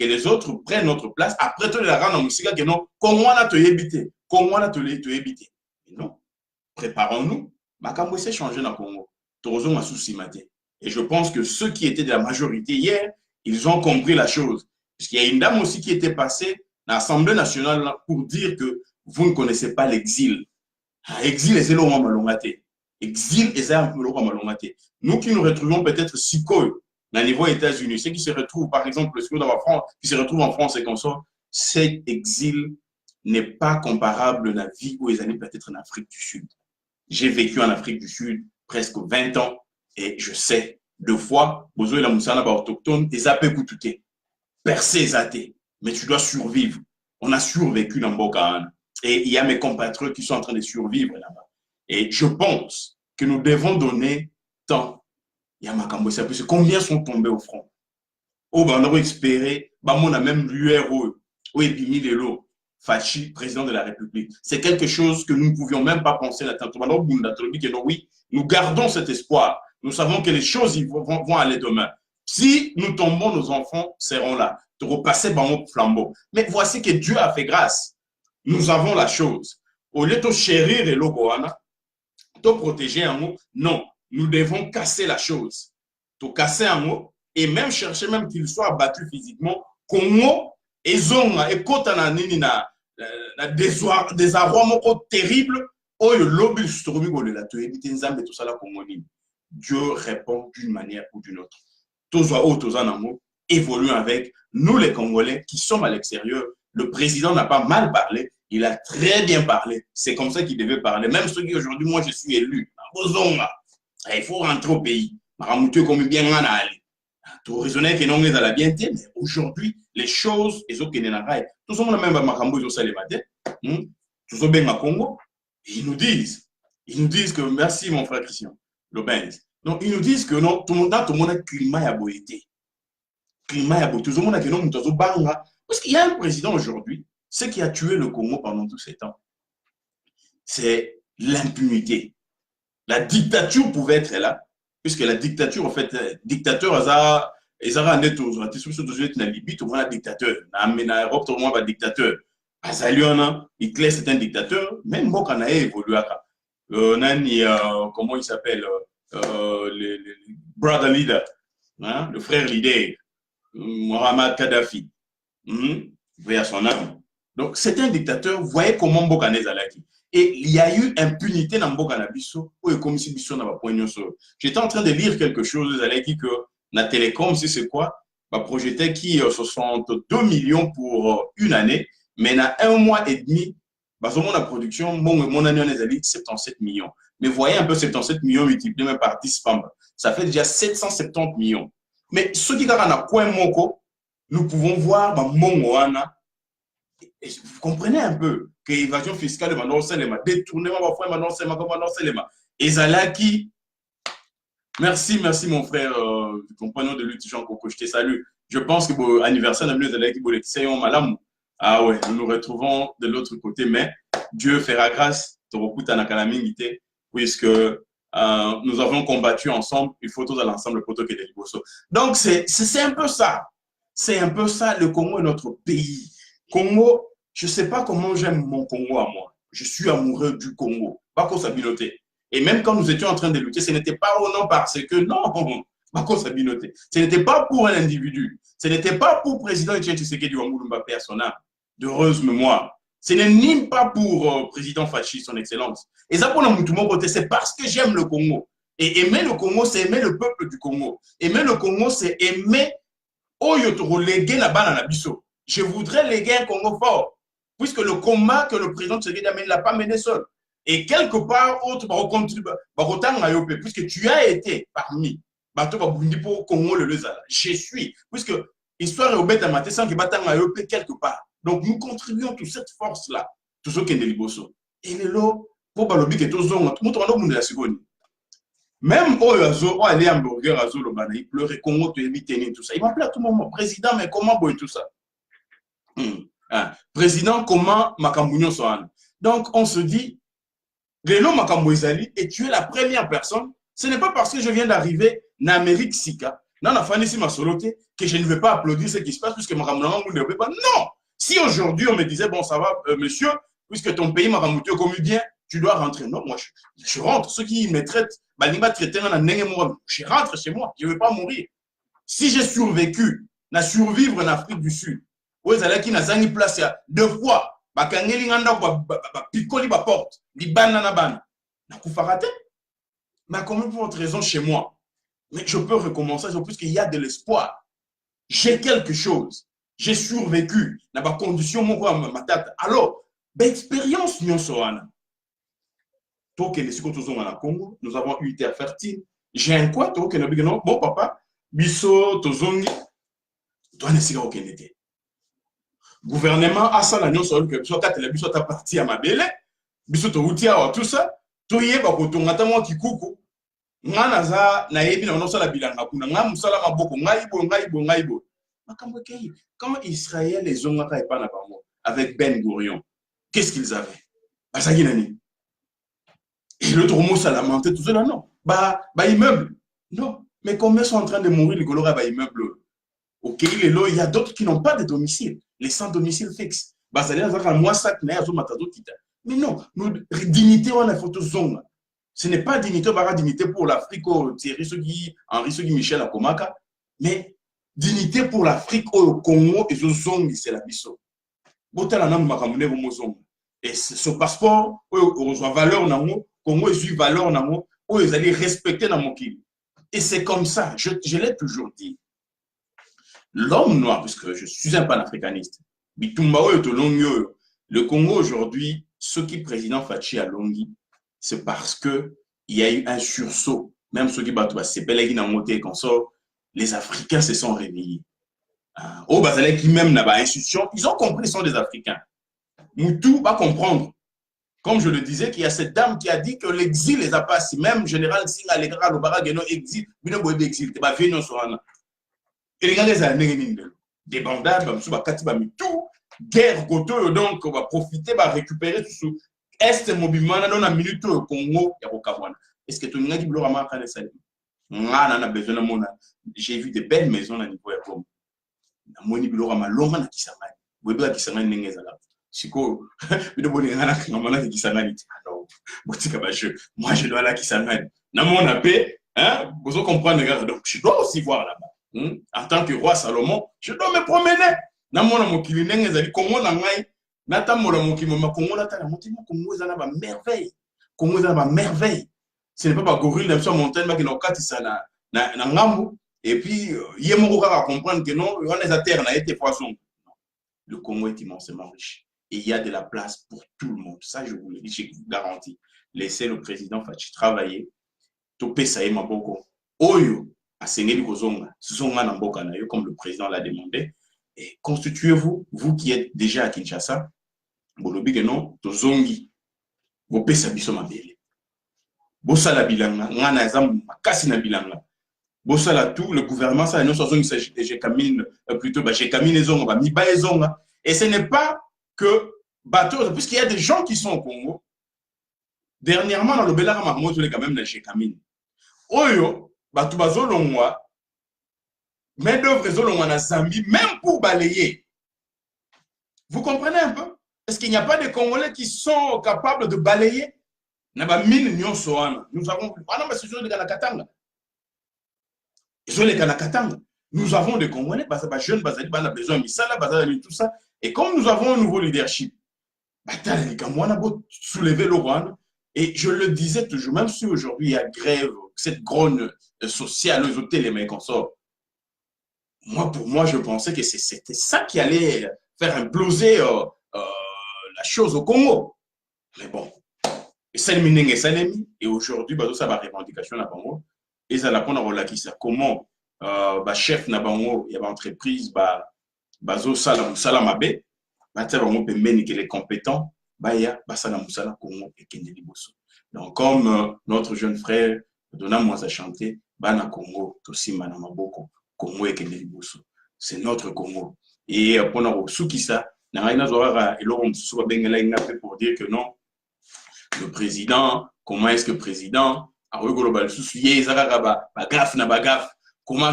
les autres prennent notre place, après tout, la rendre en musique, que non, Congo a te évité. Congo a te évité. Non. Préparons-nous. Makambo s'est changé dans le Congo. Et je pense que ceux qui étaient de la majorité hier, ils ont compris la chose. Parce qu'il y a une dame aussi qui était passée dans l'Assemblée nationale pour dire que vous ne connaissez pas l'exil. Exil, c'est le roi malongate. Exil, c'est le roi malongate. Nous qui nous retrouvons peut-être si cool, au niveau des États-Unis, ceux qui se retrouvent, par exemple, dans la France, qui se retrouvent en France et qu'on sort, cet exil n'est pas comparable à la vie où ils allaient peut-être en Afrique du Sud. J'ai vécu en Afrique du Sud presque 20 ans et je sais, deux fois, besoin de la moussana autochtone, et ça peut coûter. Percer les athées, mais tu dois survivre. On a survécu dans Bokaan. Et il y a mes compatriotes qui sont en train de survivre là-bas. Et je pense que nous devons donner temps. Il y a Makambo, c'est combien sont tombés au front. Au Bandaro expéré, on a même l'URO, ou Epimi Lelo, Fachi, président de la République. C'est quelque chose que nous ne pouvions même pas penser là. Oui, nous gardons cet espoir. Nous savons que les choses vont aller demain. Si nous tombons, nos enfants seront là. De repasser par mon flambeau. Mais voici que Dieu a fait grâce. Nous avons la chose. Au lieu de chérir et logoana, de protéger un mot, non. Nous devons casser la chose. De casser un mot et même chercher, même qu'il soit abattu physiquement, Congo et Zonga et Kotana Nini na désarroi terrible. Oh, le lobby de tout ça là, Dieu répond d'une manière ou d'une autre. Tous évoluent avec nous les Congolais qui sommes à l'extérieur. Le président n'a pas mal parlé, il a très bien parlé. C'est comme ça qu'il devait parler. Même ceux qui aujourd'hui, moi je suis élu. Il faut rentrer au pays. Comme bien tout raisonner que non est à la bienté, mais aujourd'hui, les choses, les autres qui n'en ont tout le monde même à Makambo, ils le matin, tout le monde à Congo, ils nous disent que merci mon frère Christian, Lobenz. Donc ils nous disent que non, tout le monde a climat à beauté. Climat à beauté. Tout le monde a non, parce qu'il y a un président aujourd'hui, ce qui a tué le Congo pendant tous ces temps, c'est l'impunité. La dictature pouvait être là, puisque la dictature, en fait, dictateur, ils ont un état, ils ont un Libye, tout le monde est dictateur. En Europe, tout le monde est dictateur. À Salion, Hitler, c'est un dictateur. Même moi, quand on a évolué, comment il s'appelle, le brother leader, hein, le frère leader, Mohamed Kadhafi. Vers son âme. Donc, c'est un dictateur. Vous voyez comment Mbokane Zalaki. Et il y a eu impunité dans Mbokane Bisso. J'étais en train de lire quelque chose, Zalaki, que la télécom, c'est quoi? Va projeter qui 62 millions pour une année, mais dans un mois et demi, bah, la production, mon année, on est allé 77 millions. Mais voyez un peu 77 millions multipliés même par 10 pambes. Ça fait déjà 770 millions. Mais ceux qui ont un coin moko, nous pouvons voir Mongoana. Vous comprenez un peu que l'évasion fiscale de détournement et Zalaki. Merci mon frère, compagnon de lutte Jean Coco, je te salue. Je pense que pour l'anniversaire de Zalaki, ah ouais, nous nous retrouvons de l'autre côté, mais Dieu fera grâce, puisque nous avons combattu ensemble, il faut tous à l'ensemble pour que des Liboso. Donc c'est un peu ça. C'est un peu ça, le Congo est notre pays. Congo, je ne sais pas comment j'aime mon Congo à moi. Je suis amoureux du Congo. Bako Sabinoté. Et même quand nous étions en train de lutter, ce n'était pas au nom parce que non, Bako Sabinoté. Ce n'était pas pour un individu. Ce n'était pas pour le président Etienne Tshisekedi Wamulumba personnel, d'heureuse mémoire. Ce n'est ni pas pour président Fachi, son excellence. Et ça, pour côté, c'est parce que j'aime le Congo. Et aimer le Congo, c'est aimer le peuple du Congo. Aimer le Congo, c'est aimer. Je voudrais léguer un Congo fort, puisque le combat que le président Tshisekedi ne l'a pas mené seul. Et quelque part, autre, puisque tu as été parmi pour Congo le Lezala. Je suis, puisque histoire est au bête à mater sans que quelque part. Donc nous contribuons toute cette force-là, tout ce qui est de Liboso. Et le lot, pour Balobi, qui est aux hommes, tout le monde est la seconde. Même Oyazo, aller hamburger, Azo, le Bana, il pleurait, Congo, tu évites, tout ça. Il m'appelait à tout moment, président, mais comment boy tout ça? Président, comment Makambounio Sohan? Donc, on se dit, Lélo Makamboizali, et tu es la première personne. Ce n'est pas parce que je viens d'arriver en Amérique Sika, dans la fin ici, ma soloté, que je ne vais pas applaudir ce qui se passe, puisque Makambounio ne veut pas. Non! Si aujourd'hui, on me disait, bon, ça va, monsieur, puisque ton pays m'a ramouté comme bien, tu dois rentrer. Non, moi, je rentre. Ceux qui me traitent, je rentre chez moi. Je ne veux pas mourir. Si j'ai survécu, na survivre en Afrique du Sud, où ils allaient qui n'a pas place deux fois, bakangeli nganda pikoli ba porte libana na bana nakufara te. Mais comment pour votre raison chez moi, mais je peux recommencer puisqu'il y a de l'espoir. J'ai quelque chose. J'ai survécu dans ma condition ma tête. Alors, l'expérience nous soana. Toi qui est au Congo, nous avons eu terre fertile. J'ai un quoi toi qui bon papa, biso tozongi, toi ne sais pas aucun été. Gouvernement a ça la nuit sur que soit quatre la biso ta partie à ma belle, biso to outia tout ça, to yeba ko to ngata mo kikuku. Ngana za na yebi na onosa la bilanga kuna ngam sala maboko ngai bo. Makambo kei. Quand Israël les ongaka et pas na bango avec Ben Gurion, qu'est-ce qu'ils avaient? Asagi nani. Et l'autre mot ça lamenté tout cela non. Ba immeuble. Non, mais combien sont en train de mourir les colora ba immeuble? OK, il y a d'autres qui n'ont pas de domicile, les sans domicile fixe. Ba ça dire ça moi ça na zo matado kita. Mais non, nous dignité on a photo zonga. Ce n'est pas dignité, dignité pour l'Afrique, Thierry Sogui, Henri Sogui, Michel Akomaka, mais dignité pour l'Afrique, au Congo, et c'est la biso. Et ce passeport, on a valeur, Congo, est valeur, on est allé respecter dans mon kili. Et c'est comme ça, je l'ai toujours dit. L'homme noir, puisque je suis un panafricaniste, le Congo aujourd'hui, ce qui est président Fachi à Longi, c'est parce qu'il y a eu un sursaut. Même ceux qui battent, c'est Pellegrini dans monté qu'on sort, les Africains se sont réveillés. Au Bazalais qui même n'a pas institution, ils ont compris qu'ils sont des Africains. Moutou va comprendre. Comme je le disais, qu'il y a cette dame qui a dit que l'exil les a pas si même général Singa Legra le Barageno exil, bino boy exil, te ba venir sur un. Et les gars les années des bandades, bah monsieur Bakati ba tout guerre goto donc on va profiter, va récupérer tout ce est mobilement dans la minute au Congo ya Rokabwana. Est-ce que tu n'as pas vraiment quand ça? Ngana na besoin de j'ai vu de belles maisons à niveau ya Congo. Na moni bilora malonga na Kisangani. Webela Kisangani nengeza là. Siko bido boni ngana ngana na Kisangani. Alors, botika ba jeu. Moi je dois aller à Kisangani. Na mon appel, hein, vous comprenez gars donc je dois aussi voir là-bas. En tant que roi Salomon, je dois me promener. Na mon mokili nengeza li Congo na ngai. Nata mola mokili ma Congo na ta monti Congo za na ba merveille. Congo za na ba merveille. Ce n'est pas ma gorille dans sa montagne, mais qui n'a pas de ngambo. Et puis, il y a mon gars à comprendre que non, on est à terre, on a été poisson. Le Congo est immensément riche. Et il y a de la place pour tout le monde. Ça, je vous le dis, je vous garantis. Laissez le président Fachi travailler. Topé Saï Maboko. Oyo, à Sénégal Kozonga, Zonga Namboka Nayo, comme le président l'a demandé. Et constituez-vous, vous qui êtes déjà à Kinshasa, Bolobi que non, Tozongi, Bopé Sabiso Mabele. Bossala bilanga, ngana ezam makasi na bilanga. Bossala tout le gouvernement ça nous sommes j'ai camine plutôt j'ai camine ezonga ba mi ba ezonga et ce n'est pas que bateau puisqu'il y a des gens qui sont au Congo. Dernièrement dans le Belara Mahmoud les quand même na j'ai camine. Oyo bato bazolongwa mais d'œuvre ezolongwa na Zambie même pour balayer. Vous comprenez un peu? Est-ce qu'il n'y a pas de Congolais qui sont capables de balayer? Nous avons nous avons des Congolais, jeunes, besoin de tout ça. Et comme nous avons un nouveau leadership, soulever le Rwanda. Et je le disais toujours, même si aujourd'hui il y a grève, cette grogne sociale, les hôtels, les mecs qu'on sort. Pour moi, je pensais que c'était ça qui allait faire imploser la chose au Congo. Mais bon. Et aujourd'hui, ça va revendication na bango. Et ça la prendre relakisa comment chef na bango, il y a entreprise bazo sala musala mabe, batia bango pembeni que les compétents ya basala musala Congo et kende liboso. Donc comme notre jeune frère donna moi à chanter bana Congo tosima na maboko Congo et kende liboso. C'est notre Congo. Et pour sukisa na ngaina zoara eloko mususu ba bengela ina pour dire que non. Le président, comment est-ce que le président a regardé comment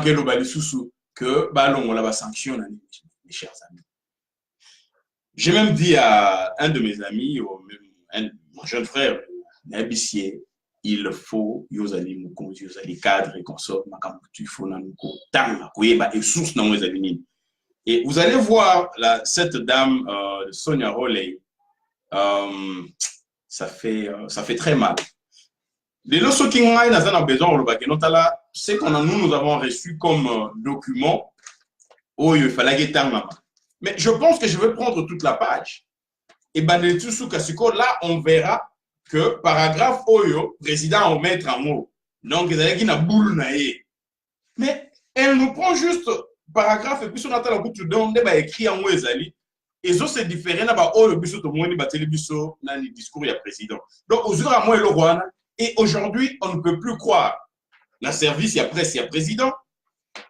que ballon la sanction mes chers amis. J'ai même dit à un de mes amis, mon jeune frère, Nabissier, il faut yozali cadre et consort il faut et vous allez voir cette dame Sonia Roley ça fait très mal. Les leçons qui ont besoin, c'est qu'on nous avons reçu comme document, oh, il fallait que mais je pense que je vais prendre toute la page. Et ben, là, on verra que paragraphe Oyo, président au maître en mot. Donc, il y a une boule. Mais elle nous prend juste paragraphe et puis on attend la boucle de écrit en mot et ça c'est différent bah oh le biso to moni ba télébiso na ni discours ya président. Donc aux à moi le roi et aujourd'hui on ne peut plus croire la service il y a presse il y a président.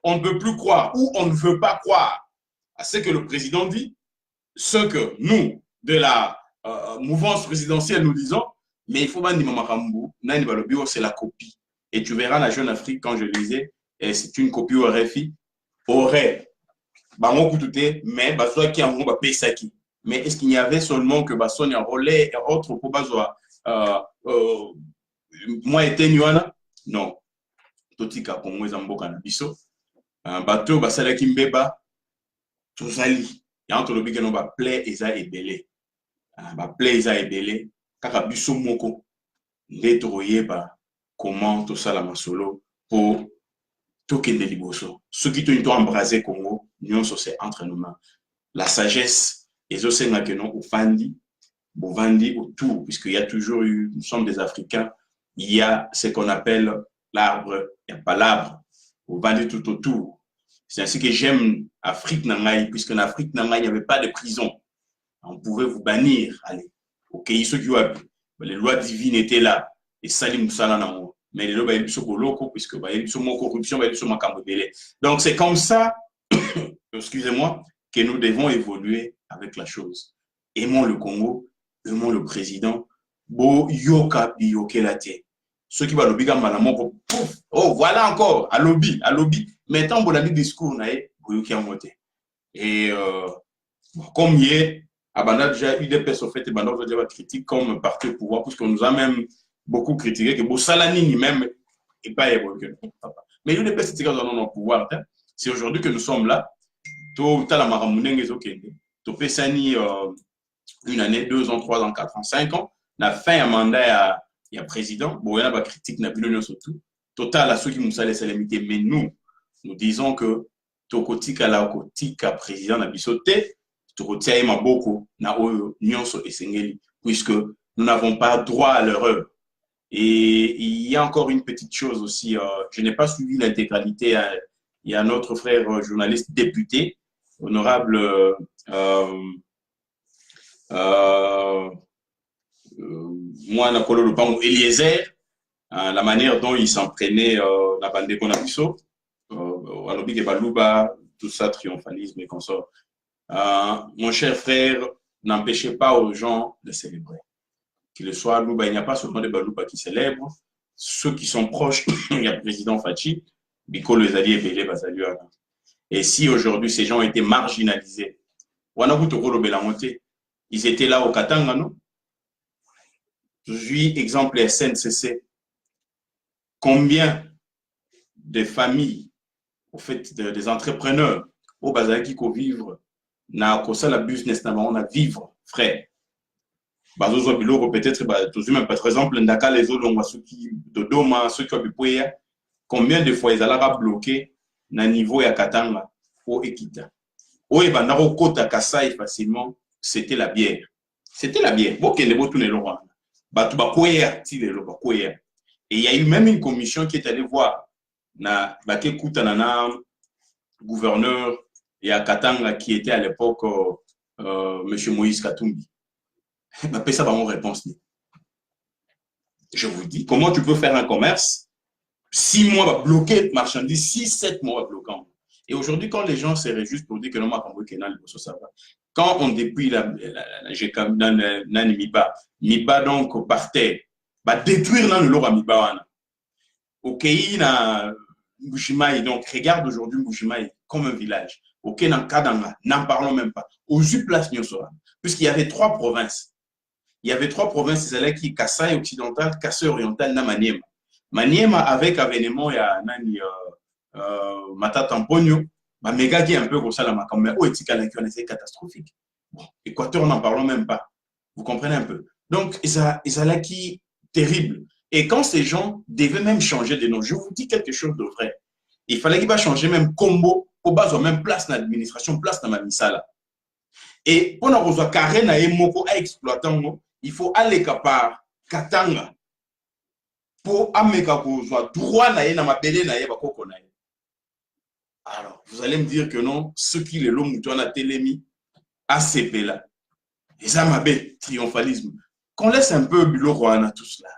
On ne peut plus croire ou on ne veut pas croire à ce que le président dit, ce que nous de la mouvance présidentielle nous disons, mais il faut pas dire Makambu, nani ba le bio c'est la copie. Et tu verras la Jeune Afrique quand je lisais, c'est une copie au RFI aurait mais mais est-ce qu'il y avait seulement que Sonia Rollet et autres pour moi était non totika Congo ezamboka na biso bateau basala kimbeba tozali ya entre le bigeno ba play eza ebele ba play eza ebele kaka biso moko ndeto yeba comment tout ça la masolo pour tokende liboso soki to embraser Congo nyonso c'est entre nos mains la sagesse et osenga que non ofandi bovandi autour puisqu'il y a toujours eu nous sommes des Africains il y a ce qu'on appelle l'arbre il n'y a pas l'arbre bovandi tout autour c'est ainsi que j'aime Afrique nangai puisque en Afrique nangai il n'y avait pas de prison on pouvait vous bannir allez ok ceux qui ont les lois divines étaient là et salim musala nango mais les lois locaux puisque corruption donc c'est comme ça excusez-moi que nous devons évoluer avec la chose. Aimons le Congo, aimons le président. Bo yoka bi yokelate. Ceux qui va lobby comme malamon pouf oh voilà encore à lobby mais tant bon la discours nae bo yoki amote. Et comme hier Abanda déjà eu des personnes fait et Banda déjà critique comme parti au pouvoir puisqu'on nous a même beaucoup critiqué que bo Salanini même et pas évolué. Mais il y a des personnes qui ont au pouvoir. C'est aujourd'hui que nous sommes là. Tout la maramouneng est ok. Tout pesani une année, 2 ans, 3 ans, 4 ans, 5 ans. La fin à mandat il y a président. Bon, il y a pas critique, n'a plus surtout. Total à ceux qui nous salaient limité. Mais nous disons que Tokotika la Kotika président n'a bisoté. Tokotia ma beaucoup na oyo nyonso esengeli puisque nous n'avons pas droit à l'erreur. Et il y a encore une petite chose aussi. Je n'ai pas suivi l'intégralité. Il y a notre frère journaliste député, honorable moi, Nakolo Lupango Eliezer, la manière dont il s'en prenait la bande de Bonabiso, Alobi Balouba, tout ça, triomphalisme et consort. Mon cher frère, n'empêchez pas aux gens de célébrer. Qu'il soit Louba, il n'y a pas seulement des Balouba qui célèbrent. Ceux qui sont proches, il y a le président Fachi, Biko les alliés Belé Basaluana. Et si aujourd'hui ces gens ont été marginalisés, ils étaient là au Katanga, non? Je suis exemple SNCC. Combien de familles, au fait, des entrepreneurs, au Bazaki, qui vivent, na kosa la business, on a vivre, frère. Bazozo biloko peut-être, même par exemple, ndaka les autres, ceux qui, Dodoma, ceux qui ont pu combien de fois ils allaient bloquer na niveau ya Katanga au Ekita. Au Ebandaro Kota Kasai facilement, c'était la bière. C'était la bière. Bon, qu'il y a tout le monde. Et il y a eu même une commission qui est allée voir na Baké Koutanana, gouverneur et à Katanga qui était à l'époque M. Moïse Katumbi. Ça va mon réponse. Je vous dis, comment tu peux faire un commerce 6 mois va bloquer marchandises, 6-7 mois va bloquer. Et aujourd'hui, quand les gens se réjouissent pour dire que non, ça va. Quand on dépouille la Miba donc partait, va détruire le Lora Miba. Ok, na Mbujimaï, donc regarde aujourd'hui Mbujimaï comme un village. Ok, dans Kadanga, n'en parlons même pas. Aux place Nyosora, puisqu'il y avait 3 provinces. Il y avait 3 provinces, qui Kassai occidental, Kassai oriental, na Maniema. Maniema avec avènement il y a nani Matata Mponyo, bah méga qui est un peu comme ça la macamé, oh etika la qui on catastrophique. Bon, Équateur n'en parlons même pas. Vous comprenez un peu? Donc, ils allaient qui terrible. Et quand ces gens devaient même changer de nom, je vous dis quelque chose de vrai. Il fallait qu'ils va changer même combo pour base même place dans l'administration, place dans ma misala. Et pour nous avoir carré na moko à exploitant, il faut aller par Katanga pour ameka kozwa droit na ma belé na ye bakoko na ye. Alors, vous allez me dire que non, ceux qui les l'ont mouton à télémi, ACP là, et ça m'a fait triomphalisme. Qu'on laisse un peu Biloko à tout cela.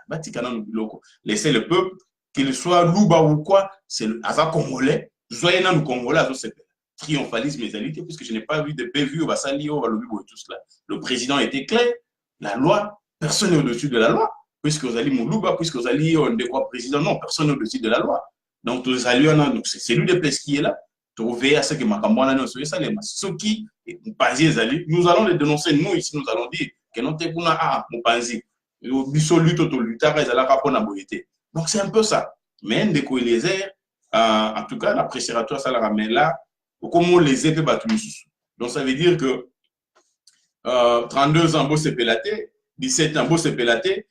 Laissez le peuple, qu'il soit Louba ou quoi, c'est le hasard congolais. Soyez dans le Congolais, c'est triomphalisme et égalité, puisque je n'ai pas vu de bévu au Bassali, au Balobi, tout cela. Le président était clair, la loi, personne n'est au-dessus de la loi, puisque vous allez Moulouba, puisque vous allez on est quoi président, non, personne n'est au-dessus de la loi. Donc, c'est lui de place qui est là. Trouver à ce que Makambouana ne soit ça, ceux qui, nous allons les dénoncer, nous ici, nous allons dire que nous sommes à Moupanzi. Donc, c'est un peu ça. Mais Ndeko Eliezer, en tout cas, l'appréciateur, ça la ramène là, comment les épées battent. Donc, ça veut dire que 32 ans, beau c'est pélaté, 17 ans, beau c'est pélaté.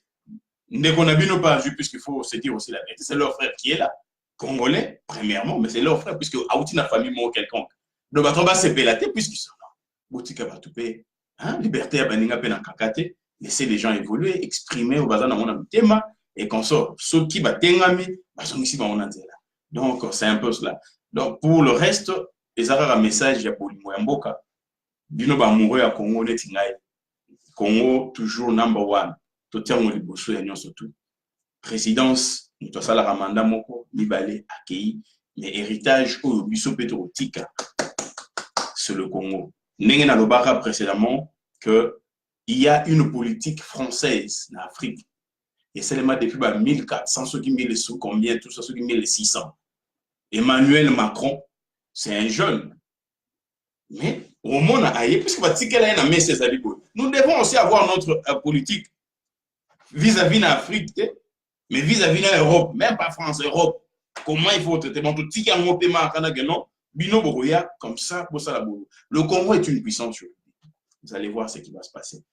Ndeko Nabino pas vu, puisqu'il faut se dire aussi la vérité. C'est leur frère qui est là. Congolais, premièrement, mais c'est leur frère, puisque Aouti n'a famille mort quelconque. Donc, on va se pélater, puisqu'ils sont là. Boutika va tout payer. Liberté à Baninga Pena Kakate, laisser les gens évoluer, exprimer au bazar dans mon thème, et qu'on sort. Ceux qui battent Tengami, sont ici dans mon là. Donc, c'est un peu cela. Donc, pour le reste, les arabes un message, il y a pour l'Imoyamboka. Bino ba mourir à Congo, netingaï. Congo, toujours number one. Tout tient au liboso, et surtout. Présidence, nous avons la ramanda moko, Nibale, accueilli, mais héritage au biso pétrotika, c'est le Congo. N'engé na lobaka précédemment qu'il y a une politique française en Afrique. Et seulement depuis 1400, ceux qui mettent les sous, combien, tout ça, ceux qui mettent les 600. Emmanuel Macron, c'est un jeune. Mais au monde a aillé, puisque nous devons aussi avoir notre politique vis-à-vis de l'Afrique. Mais vis-à-vis de l'Europe, même pas France, Europe, comment il faut traiter? Comme ça, le Congo est une puissance. Vous allez voir ce qui va se passer.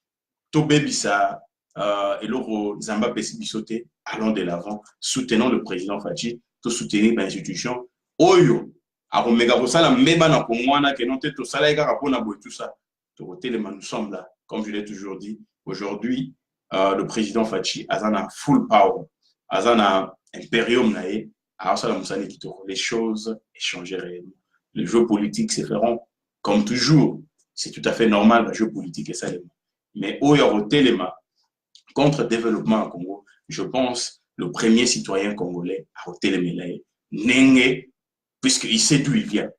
Tobé Bissa et l'Euro Zamba Pessi allons de l'avant, soutenons le président Fachi, tout soutenir l'institution. Oyo, à Omega Bosala, Meba na Pomwana, que non tout ça, tout ça. Nous sommes là, comme je l'ai toujours dit. Aujourd'hui, le président Fachi a un full power. Azana impérium naé, les choses échangent réellement. Les jeux politiques se feront comme toujours. C'est tout à fait normal, le jeu politique est ça. Mais au Téléma, contre le développement au Congo, je pense le premier citoyen congolais à Téléma, Nenge, puisqu'il sait d'où il vient.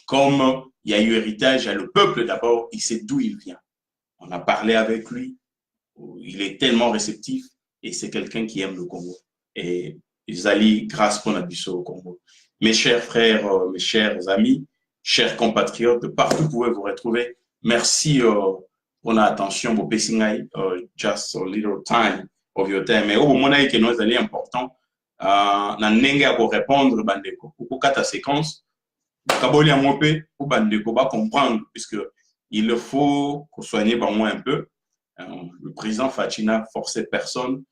Comme il y a eu héritage à le peuple d'abord, il sait d'où il vient. On a parlé avec lui, il est tellement réceptif. Et c'est quelqu'un qui aime le Congo. Et Zali, grâce pour Nabiso au Congo. Mes chers frères, mes chers amis, chers compatriotes, de partout vous pouvez vous retrouver. Merci pour l'attention, vos pessingai, just a little time of your time. Mais au moment où nous allons important, n'enga pour répondre, bandeko, pour quatre séquences, kaboli amope, ou bandeko va comprendre, puisque il faut qu'on soigne par moi un peu. Le président Fachi n'a forcé personne.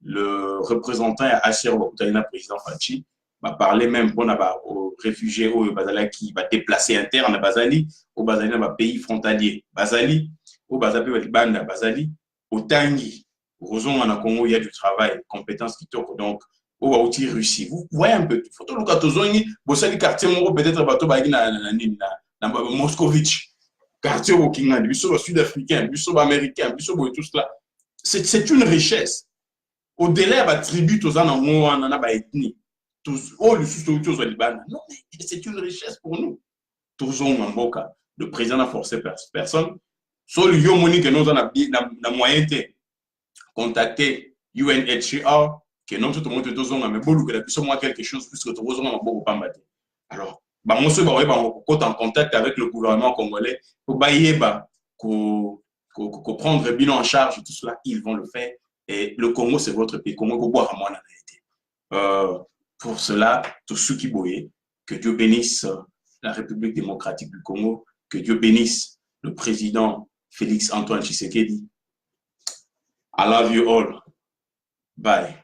Le représentant Assir Wakutalina, président Fachi, m'a parlé même pour aux réfugiés au Bazali qui va déplacer interne à Bazali, au Bazali dans le pays frontalier. Bazali, au Bazali, Bazali, au Tangi, au Roson, en Congo, il y a du travail, compétences qui toquent. Donc, au Aouti Russie. Vous voyez un peu. Photo le Katozoni, vous avez quartier peut-être bateau dans Moscovitch. Quartier au Kingan, bureau sud-africain, bureau américain, bureau tout cela. C'est une richesse. Au-delà de la tribu, tous en ont ethnie. Tous, oh, le sous-sous au Liban. Non, mais c'est une richesse pour nous. Tous ont un boca. Le président n'a forcé personne. Sauf le Yomoni que nous avons moyen de contacter UNHCR, que nous tout le monde tous ont, mais bon, que la puissance moi quelque chose plus que tous ont un beaucoup pas battre. Alors, bah, moi, je suis en contact avec le gouvernement congolais pour prendre le bilan en charge tout cela, ils vont le faire. Et le Congo, c'est votre pays. Congo, vous boire à moi, la vérité. Pour cela, tous ceux qui boyaient, que Dieu bénisse la République démocratique du Congo, que Dieu bénisse le président Félix Antoine Tshisekedi, I love you all. Bye.